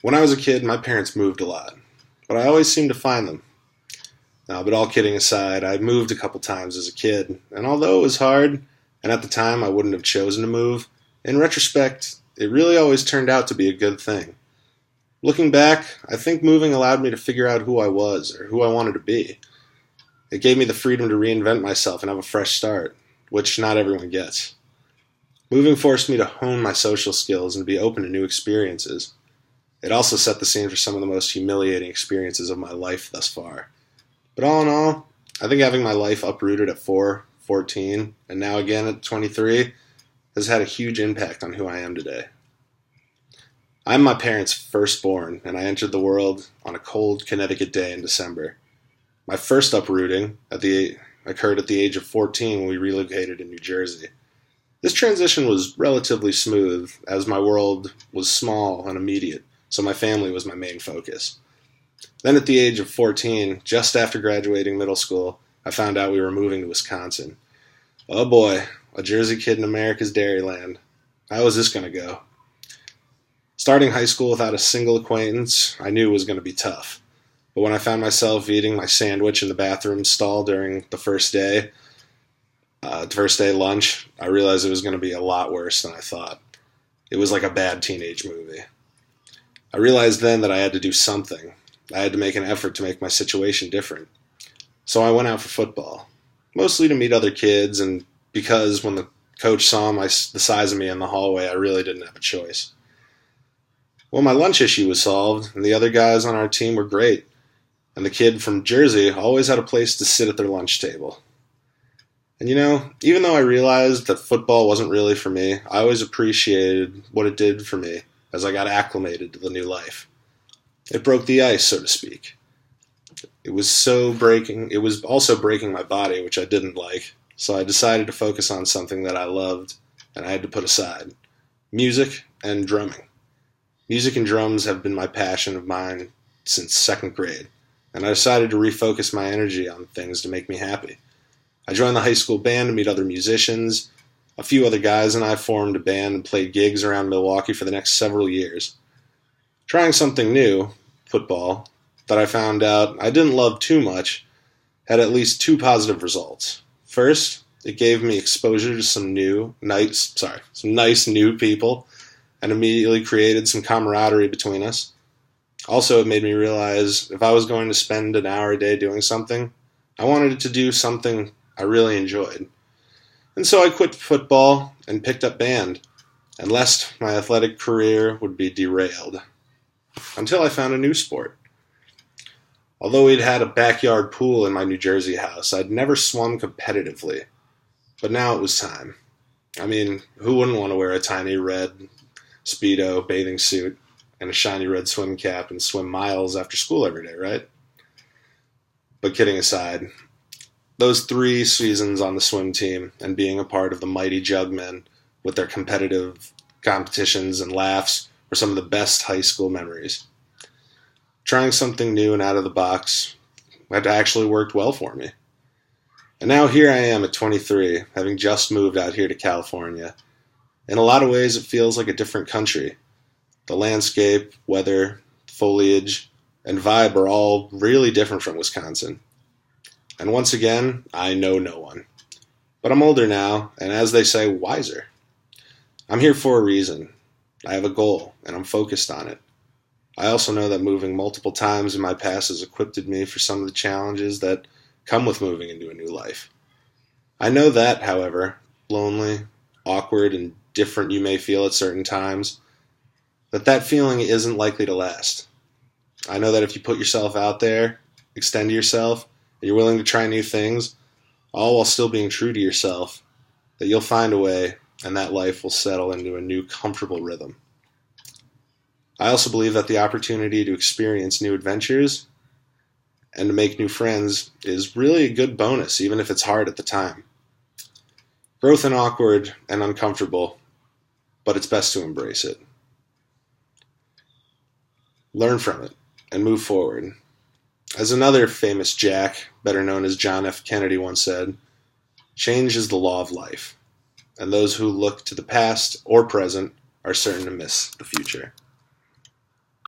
When I was a kid, my parents moved a lot, but I always seemed to find them. But all kidding aside, I moved a couple times as a kid, and although it was hard, and at the time I wouldn't have chosen to move, in retrospect, it really always turned out to be a good thing. Looking back, I think moving allowed me to figure out who I was, or who I wanted to be. It gave me the freedom to reinvent myself and have a fresh start, which not everyone gets. Moving forced me to hone my social skills and be open to new experiences. It also set the scene for some of the most humiliating experiences of my life thus far. But all in all, I think having my life uprooted at 4, 14, and now again at 23 has had a huge impact on who I am today. I'm my parents' firstborn, and I entered the world on a cold Connecticut day in December. My first uprooting occurred at the age of 14 when we relocated in New Jersey. This transition was relatively smooth, as my world was small and immediate, so my family was my main focus. Then at the age of 14, just after graduating middle school, I found out we were moving to Wisconsin. Oh boy, a Jersey kid in America's Dairyland. How was this going to go? Starting high school without a single acquaintance, I knew was going to be tough. But when I found myself eating my sandwich in the bathroom stall during the first day lunch, I realized it was going to be a lot worse than I thought. It was like a bad teenage movie. I realized then that I had to do something. I had to make an effort to make my situation different. So I went out for football, mostly to meet other kids, and because when the coach saw the size of me in the hallway, I really didn't have a choice. Well, my lunch issue was solved, and the other guys on our team were great, and the kid from Jersey always had a place to sit at their lunch table. And even though I realized that football wasn't really for me, I always appreciated what it did for me as I got acclimated to the new life. It broke the ice, so to speak. It was also breaking my body, which I didn't like, so I decided to focus on something that I loved and I had to put aside: music and drumming. Music and drums have been my passion of mine since second grade, and I decided to refocus my energy on things to make me happy. I joined the high school band to meet other musicians. A few other guys and I formed a band and played gigs around Milwaukee for the next several years. Trying something new, football, that I found out I didn't love too much, had at least two positive results. First, it gave me exposure to some nice new people, and immediately created some camaraderie between us. Also, it made me realize if I was going to spend an hour a day doing something, I wanted to do something I really enjoyed. And so I quit football and picked up band, and lest my athletic career would be derailed. Until I found a new sport. Although we'd had a backyard pool in my New Jersey house, I'd never swum competitively. But now it was time. I mean, who wouldn't want to wear a tiny red Speedo bathing suit and a shiny red swim cap and swim miles after school every day, right? But kidding aside, those 3 seasons on the swim team and being a part of the mighty Jugmen with their competitive competitions and laughs were some of the best high school memories. Trying something new and out of the box had actually worked well for me. And now here I am at 23, having just moved out here to California. In a lot of ways, it feels like a different country. The landscape, weather, foliage, and vibe are all really different from Wisconsin. And once again, I know no one. But I'm older now, and as they say, wiser. I'm here for a reason. I have a goal, and I'm focused on it. I also know that moving multiple times in my past has equipped me for some of the challenges that come with moving into a new life. I know that, however, lonely, awkward, and different you may feel at certain times, that feeling isn't likely to last. I know that if you put yourself out there, extend yourself, and you're willing to try new things, all while still being true to yourself, that you'll find a way, and that life will settle into a new comfortable rhythm. I also believe that the opportunity to experience new adventures and to make new friends is really a good bonus, even if it's hard at the time. Growth and awkward and uncomfortable, but it's best to embrace it. Learn from it and move forward. As another famous Jack, better known as John F. Kennedy, once said, "Change is the law of life, and those who look to the past or present are certain to miss the future."